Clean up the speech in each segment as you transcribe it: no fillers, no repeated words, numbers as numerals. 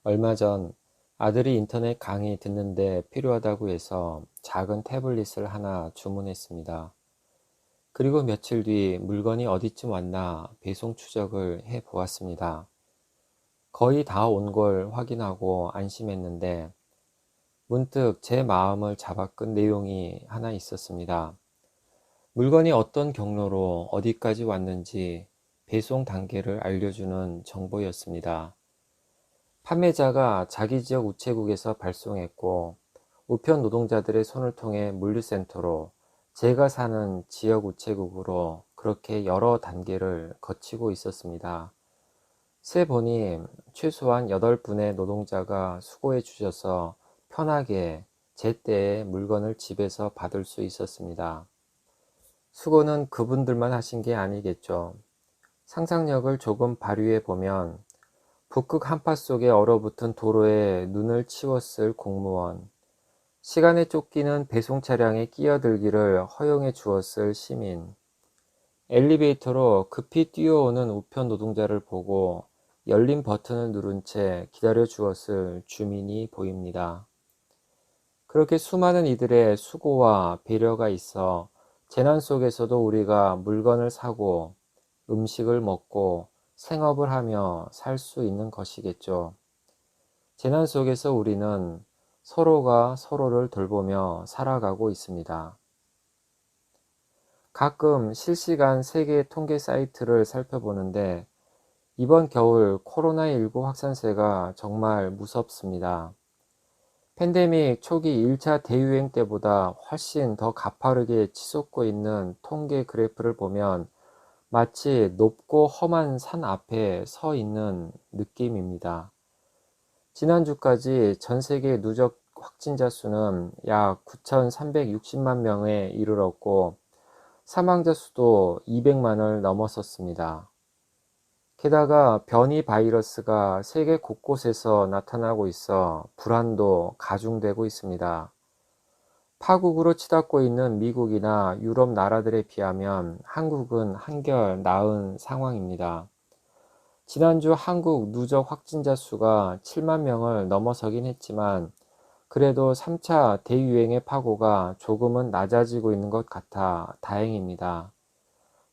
얼마 전 아들이 인터넷 강의 듣는데 필요하다고 해서 작은 태블릿을 하나 주문했습니다. 그리고 며칠 뒤 물건이 어디쯤 왔나 배송 추적을 해 보았습니다. 거의 다 온 걸 확인하고 안심했는데 문득 제 마음을 잡아끈 내용이 하나 있었습니다. 물건이 어떤 경로로 어디까지 왔는지 배송 단계를 알려주는 정보였습니다. 판매자가 자기 지역 우체국에서 발송했고 우편 노동자들의 손을 통해 물류센터로 제가 사는 지역 우체국으로 그렇게 여러 단계를 거치고 있었습니다. 세보니 최소한 8분의 노동자가 수고해 주셔서 편하게 제때에 물건을 집에서 받을 수 있었습니다. 수고는 그분들만 하신 게 아니겠죠. 상상력을 조금 발휘해 보면 북극 한파 속에 얼어붙은 도로에 눈을 치웠을 공무원, 시간에 쫓기는 배송 차량에 끼어들기를 허용해 주었을 시민, 엘리베이터로 급히 뛰어오는 우편 노동자를 보고 열린 버튼을 누른 채 기다려 주었을 주민이 보입니다. 그렇게 수많은 이들의 수고와 배려가 있어 재난 속에서도 우리가 물건을 사고 음식을 먹고 생업을 하며 살 수 있는 것이겠죠. 재난 속에서 우리는 서로가 서로를 돌보며 살아가고 있습니다. 가끔 실시간 세계 통계 사이트를 살펴보는데 이번 겨울 코로나19 확산세가 정말 무섭습니다. 팬데믹 초기 1차 대유행 때보다 훨씬 더 가파르게 치솟고 있는 통계 그래프를 보면 마치 높고 험한 산 앞에 서 있는 느낌입니다. 지난주까지 전 세계 누적 확진자 수는 약 9,360만 명에 이르렀고 사망자 수도 200만을 넘어섰습니다. 게다가 변이 바이러스가 세계 곳곳에서 나타나고 있어 불안도 가중되고 있습니다. 파국으로 치닫고 있는 미국이나 유럽 나라들에 비하면 한국은 한결 나은 상황입니다. 지난주 한국 누적 확진자 수가 7만 명을 넘어서긴 했지만 그래도 3차 대유행의 파고가 조금은 낮아지고 있는 것 같아 다행입니다.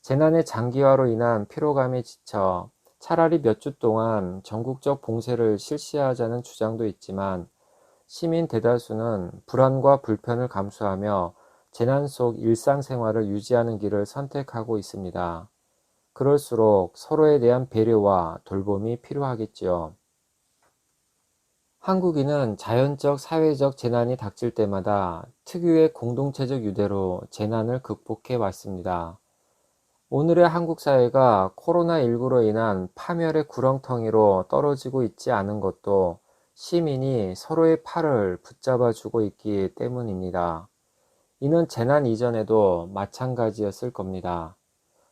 재난의 장기화로 인한 피로감에 지쳐 차라리 몇 주 동안 전국적 봉쇄를 실시하자는 주장도 있지만 시민 대다수는 불안과 불편을 감수하며 재난 속 일상생활을 유지하는 길을 선택하고 있습니다. 그럴수록 서로에 대한 배려와 돌봄이 필요하겠지요. 한국인은 자연적, 사회적 재난이 닥칠 때마다 특유의 공동체적 유대로 재난을 극복해 왔습니다. 오늘의 한국 사회가 코로나19로 인한 파멸의 구렁텅이로 떨어지고 있지 않은 것도 시민이 서로의 팔을 붙잡아 주고 있기 때문입니다. 이는 재난 이전에도 마찬가지였을 겁니다.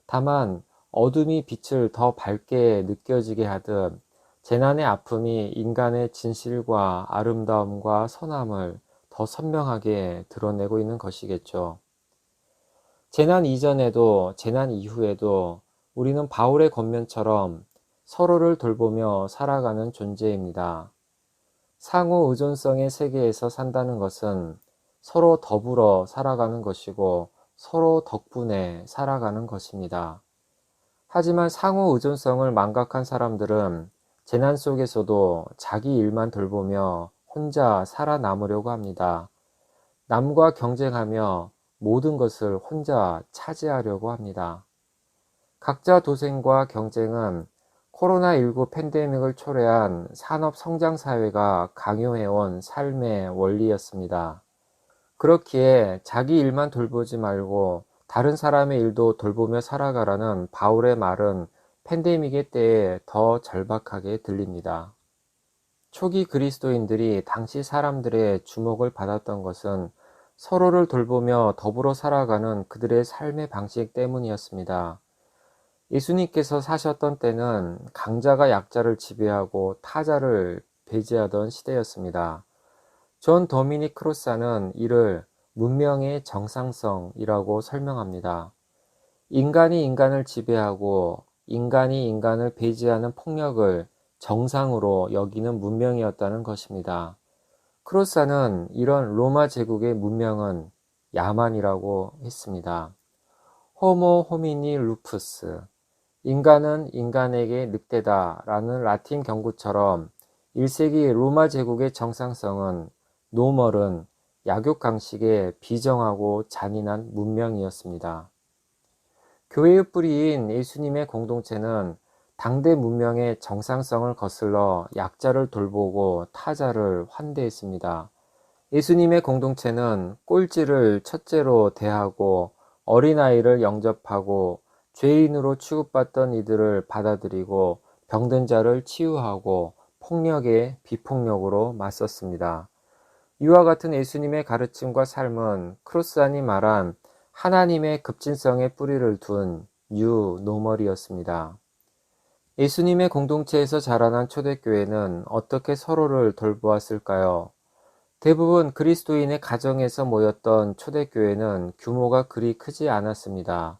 다만 어둠이 빛을 더 밝게 느껴지게 하듯 재난의 아픔이 인간의 진실과 아름다움과 선함을 더 선명하게 드러내고 있는 것이겠죠. 재난 이전에도 재난 이후에도 우리는 바울의 겉면처럼 서로를 돌보며 살아가는 존재입니다. 상호 의존성의 세계에서 산다는 것은 서로 더불어 살아가는 것이고 서로 덕분에 살아가는 것입니다. 하지만 상호 의존성을 망각한 사람들은 재난 속에서도 자기 일만 돌보며 혼자 살아남으려고 합니다. 남과 경쟁하며 모든 것을 혼자 차지하려고 합니다. 각자 도생과 경쟁은 코로나19 팬데믹을 초래한 산업 성장 사회가 강요해온 삶의 원리였습니다. 그렇기에 자기 일만 돌보지 말고 다른 사람의 일도 돌보며 살아가라는 바울의 말은 팬데믹의 때에 더 절박하게 들립니다. 초기 그리스도인들이 당시 사람들의 주목을 받았던 것은 서로를 돌보며 더불어 살아가는 그들의 삶의 방식 때문이었습니다. 예수님께서 사셨던 때는 강자가 약자를 지배하고 타자를 배제하던 시대였습니다. 존 도미닉 크로사는 이를 문명의 정상성이라고 설명합니다. 인간이 인간을 지배하고 인간이 인간을 배제하는 폭력을 정상으로 여기는 문명이었다는 것입니다. 크로사는 이런 로마 제국의 문명은 야만이라고 했습니다. 호모 호미니 루푸스, 인간은 인간에게 늑대다 라는 라틴 경구처럼 1세기 로마 제국의 정상성은 노멀은 약육강식의 비정하고 잔인한 문명이었습니다. 교회의 뿌리인 예수님의 공동체는 당대 문명의 정상성을 거슬러 약자를 돌보고 타자를 환대했습니다. 예수님의 공동체는 꼴찌를 첫째로 대하고 어린아이를 영접하고 죄인으로 취급받던 이들을 받아들이고 병든 자를 치유하고 폭력에 비폭력으로 맞섰습니다. 이와 같은 예수님의 가르침과 삶은 크로스안이 말한 하나님의 급진성에 뿌리를 둔 뉴 노멀이었습니다. 예수님의 공동체에서 자라난 초대교회는 어떻게 서로를 돌보았을까요? 대부분 그리스도인의 가정에서 모였던 초대교회는 규모가 그리 크지 않았습니다.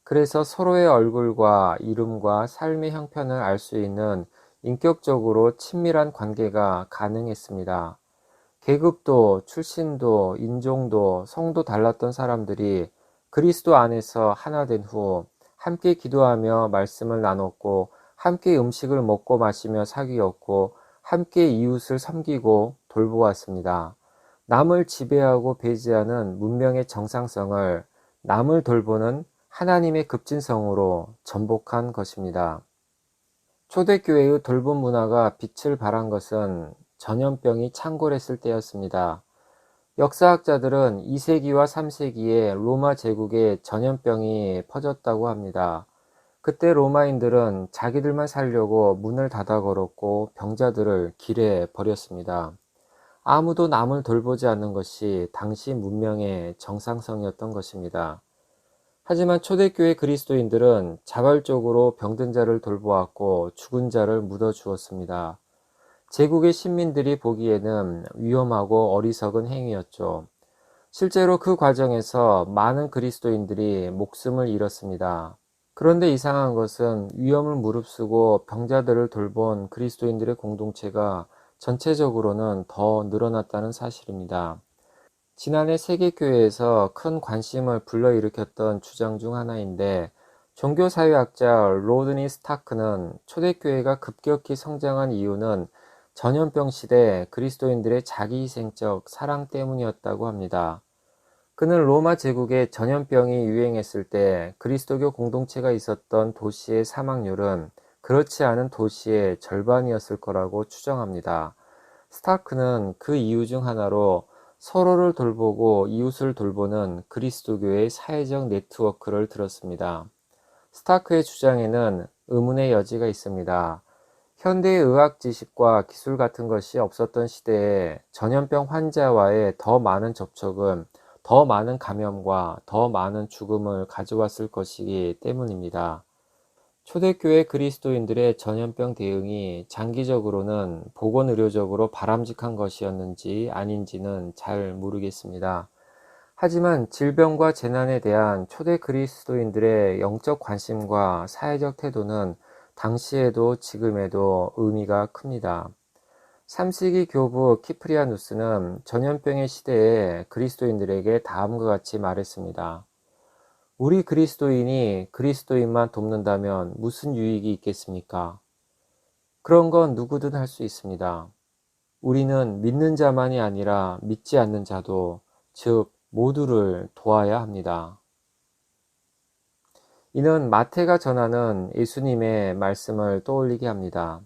그래서 서로의 얼굴과 이름과 삶의 형편을 알 수 있는 인격적으로 친밀한 관계가 가능했습니다. 계급도, 출신도, 인종도, 성도 달랐던 사람들이 그리스도 안에서 하나 된 후 함께 기도하며 말씀을 나눴고 함께 음식을 먹고 마시며 사귀었고 함께 이웃을 섬기고 돌보았습니다. 남을 지배하고 배제하는 문명의 정상성을 남을 돌보는 하나님의 급진성으로 전복한 것입니다. 초대교회의 돌봄 문화가 빛을 발한 것은 전염병이 창궐했을 때였습니다. 역사학자들은 2세기와 3세기에 로마 제국에 전염병이 퍼졌다고 합니다. 그때 로마인들은 자기들만 살려고 문을 닫아 걸었고 병자들을 길에 버렸습니다. 아무도 남을 돌보지 않는 것이 당시 문명의 정상성이었던 것입니다. 하지만 초대교회 그리스도인들은 자발적으로 병든 자를 돌보았고 죽은 자를 묻어 주었습니다. 제국의 시민들이 보기에는 위험하고 어리석은 행위였죠. 실제로 그 과정에서 많은 그리스도인들이 목숨을 잃었습니다. 그런데 이상한 것은 위험을 무릅쓰고 병자들을 돌본 그리스도인들의 공동체가 전체적으로는 더 늘어났다는 사실입니다. 지난해 세계교회에서 큰 관심을 불러일으켰던 주장 중 하나인데 종교사회학자 로드니 스타크는 초대교회가 급격히 성장한 이유는 전염병 시대 그리스도인들의 자기희생적 사랑 때문이었다고 합니다. 그는 로마 제국에 전염병이 유행했을 때 그리스도교 공동체가 있었던 도시의 사망률은 그렇지 않은 도시의 절반이었을 거라고 추정합니다. 스타크는 그 이유 중 하나로 서로를 돌보고 이웃을 돌보는 그리스도교의 사회적 네트워크를 들었습니다. 스타크의 주장에는 의문의 여지가 있습니다. 현대의 의학 지식과 기술 같은 것이 없었던 시대에 전염병 환자와의 더 많은 접촉은 더 많은 감염과 더 많은 죽음을 가져왔을 것이기 때문입니다. 초대교회 그리스도인들의 전염병 대응이 장기적으로는 보건의료적으로 바람직한 것이었는지 아닌지는 잘 모르겠습니다. 하지만 질병과 재난에 대한 초대 그리스도인들의 영적 관심과 사회적 태도는 당시에도 지금에도 의미가 큽니다. 3세기 교부 키프리아누스는 전염병의 시대에 그리스도인들에게 다음과 같이 말했습니다. 우리 그리스도인이 그리스도인만 돕는다면 무슨 유익이 있겠습니까? 그런 건 누구든 할 수 있습니다. 우리는 믿는 자만이 아니라 믿지 않는 자도, 즉 모두를 도와야 합니다. 이는 마태가 전하는 예수님의 말씀을 떠올리게 합니다.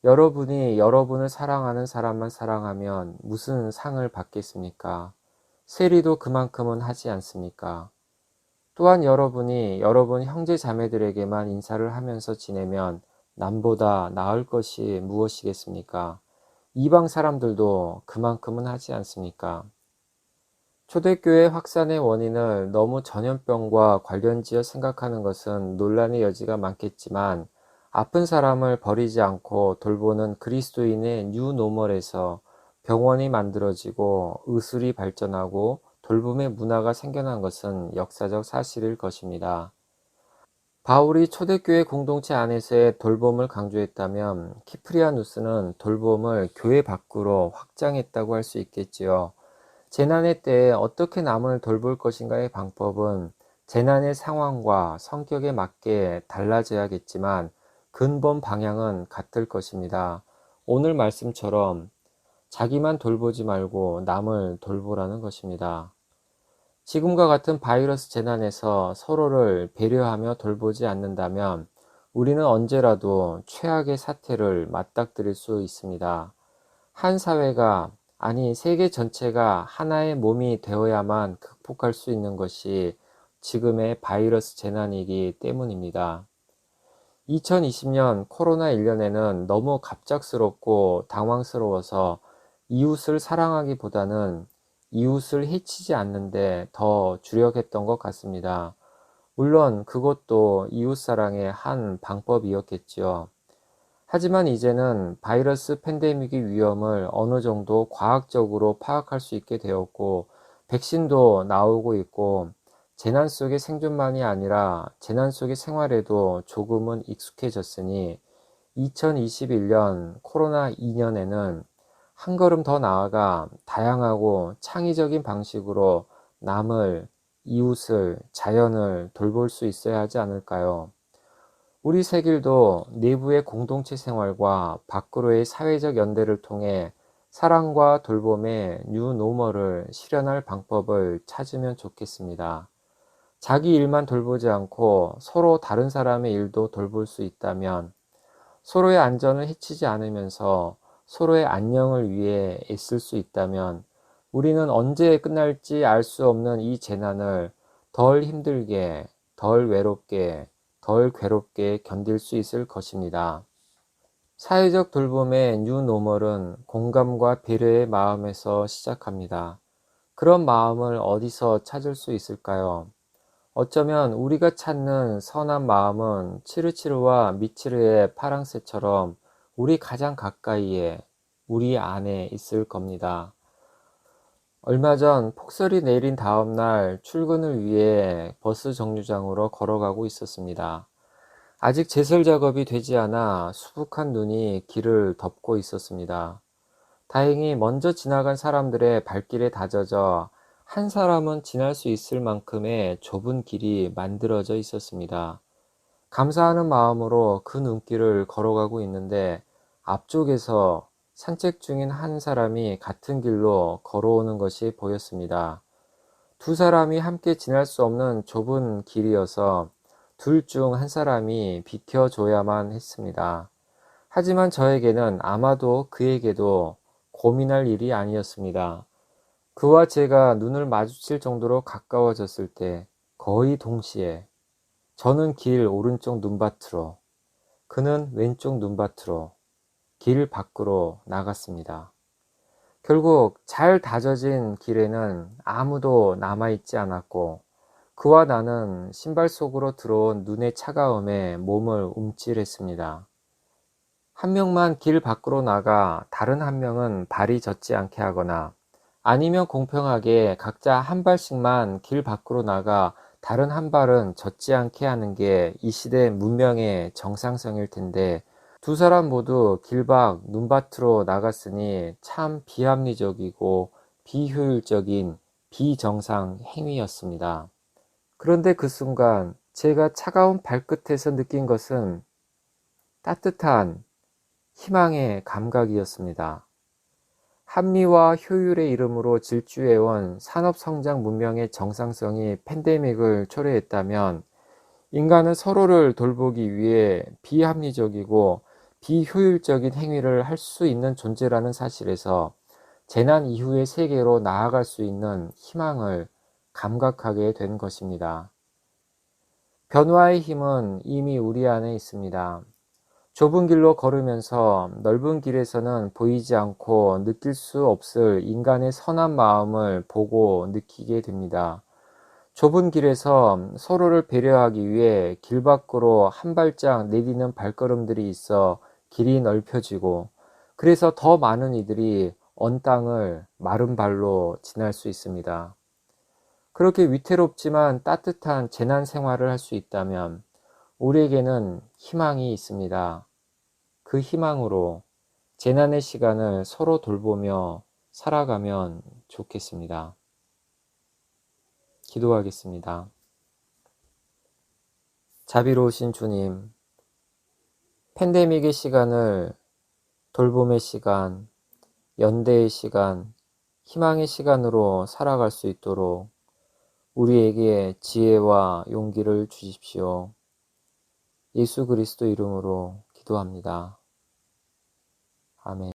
여러분이 여러분을 사랑하는 사람만 사랑하면 무슨 상을 받겠습니까? 세리도 그만큼은 하지 않습니까? 또한 여러분이 여러분 형제 자매들에게만 인사를 하면서 지내면 남보다 나을 것이 무엇이겠습니까? 이방 사람들도 그만큼은 하지 않습니까? 초대교회 확산의 원인을 너무 전염병과 관련지어 생각하는 것은 논란의 여지가 많겠지만 아픈 사람을 버리지 않고 돌보는 그리스도인의 뉴노멀에서 병원이 만들어지고 의술이 발전하고 돌봄의 문화가 생겨난 것은 역사적 사실일 것입니다. 바울이 초대교회 공동체 안에서의 돌봄을 강조했다면 키프리아누스는 돌봄을 교회 밖으로 확장했다고 할 수 있겠지요. 재난의 때에 어떻게 남을 돌볼 것인가의 방법은 재난의 상황과 성격에 맞게 달라져야겠지만 근본 방향은 같을 것입니다. 오늘 말씀처럼 자기만 돌보지 말고 남을 돌보라는 것입니다. 지금과 같은 바이러스 재난에서 서로를 배려하며 돌보지 않는다면 우리는 언제라도 최악의 사태를 맞닥뜨릴 수 있습니다. 한 사회가, 아니 세계 전체가 하나의 몸이 되어야만 극복할 수 있는 것이 지금의 바이러스 재난이기 때문입니다. 2020년 코로나 1년에는 너무 갑작스럽고 당황스러워서 이웃을 사랑하기보다는 이웃을 해치지 않는데 더 주력했던 것 같습니다. 물론 그것도 이웃사랑의 한 방법이었겠지요. 하지만 이제는 바이러스 팬데믹의 위험을 어느 정도 과학적으로 파악할 수 있게 되었고, 백신도 나오고 있고, 재난 속의 생존만이 아니라 재난 속의 생활에도 조금은 익숙해졌으니 2021년 코로나 2년에는 한 걸음 더 나아가 다양하고 창의적인 방식으로 남을, 이웃을, 자연을 돌볼 수 있어야 하지 않을까요? 우리 세길도 내부의 공동체 생활과 밖으로의 사회적 연대를 통해 사랑과 돌봄의 뉴노멀을 실현할 방법을 찾으면 좋겠습니다. 자기 일만 돌보지 않고 서로 다른 사람의 일도 돌볼 수 있다면, 서로의 안전을 해치지 않으면서 서로의 안녕을 위해 애쓸 수 있다면, 우리는 언제 끝날지 알 수 없는 이 재난을 덜 힘들게, 덜 외롭게, 덜 괴롭게 견딜 수 있을 것입니다. 사회적 돌봄의 뉴노멀은 공감과 배려의 마음에서 시작합니다. 그런 마음을 어디서 찾을 수 있을까요? 어쩌면 우리가 찾는 선한 마음은 치르치르와 미치르의 파랑새처럼 우리 가장 가까이에, 우리 안에 있을 겁니다. 얼마 전 폭설이 내린 다음 날 출근을 위해 버스 정류장으로 걸어가고 있었습니다. 아직 제설 작업이 되지 않아 수북한 눈이 길을 덮고 있었습니다. 다행히 먼저 지나간 사람들의 발길에 다져져 한 사람은 지날 수 있을 만큼의 좁은 길이 만들어져 있었습니다. 감사하는 마음으로 그 눈길을 걸어가고 있는데 앞쪽에서 산책 중인 한 사람이 같은 길로 걸어오는 것이 보였습니다. 두 사람이 함께 지날 수 없는 좁은 길이어서 둘 중 한 사람이 비켜줘야만 했습니다. 하지만 저에게는 아마도 그에게도 고민할 일이 아니었습니다. 그와 제가 눈을 마주칠 정도로 가까워졌을 때 거의 동시에 저는 길 오른쪽 눈밭으로, 그는 왼쪽 눈밭으로 길 밖으로 나갔습니다. 결국 잘 다져진 길에는 아무도 남아있지 않았고 그와 나는 신발 속으로 들어온 눈의 차가움에 몸을 움찔했습니다. 한 명만 길 밖으로 나가 다른 한 명은 발이 젖지 않게 하거나 아니면 공평하게 각자 한 발씩만 길 밖으로 나가 다른 한 발은 젖지 않게 하는 게 이 시대 문명의 정상성일 텐데 두 사람 모두 길 밖 눈밭으로 나갔으니 참 비합리적이고 비효율적인 비정상 행위였습니다. 그런데 그 순간 제가 차가운 발끝에서 느낀 것은 따뜻한 희망의 감각이었습니다. 합리와 효율의 이름으로 질주해온 산업성장 문명의 정상성이 팬데믹을 초래했다면 인간은 서로를 돌보기 위해 비합리적이고 비효율적인 행위를 할 수 있는 존재라는 사실에서 재난 이후의 세계로 나아갈 수 있는 희망을 감각하게 된 것입니다. 변화의 힘은 이미 우리 안에 있습니다. 좁은 길로 걸으면서 넓은 길에서는 보이지 않고 느낄 수 없을 인간의 선한 마음을 보고 느끼게 됩니다. 좁은 길에서 서로를 배려하기 위해 길 밖으로 한 발짝 내디는 발걸음들이 있어 길이 넓혀지고 그래서 더 많은 이들이 언 땅을 마른 발로 지날 수 있습니다. 그렇게 위태롭지만 따뜻한 재난 생활을 할 수 있다면 우리에게는 희망이 있습니다. 그 희망으로 재난의 시간을 서로 돌보며 살아가면 좋겠습니다. 기도하겠습니다. 자비로우신 주님, 팬데믹의 시간을 돌봄의 시간, 연대의 시간, 희망의 시간으로 살아갈 수 있도록 우리에게 지혜와 용기를 주십시오. 예수 그리스도 이름으로 기도합니다. 아멘.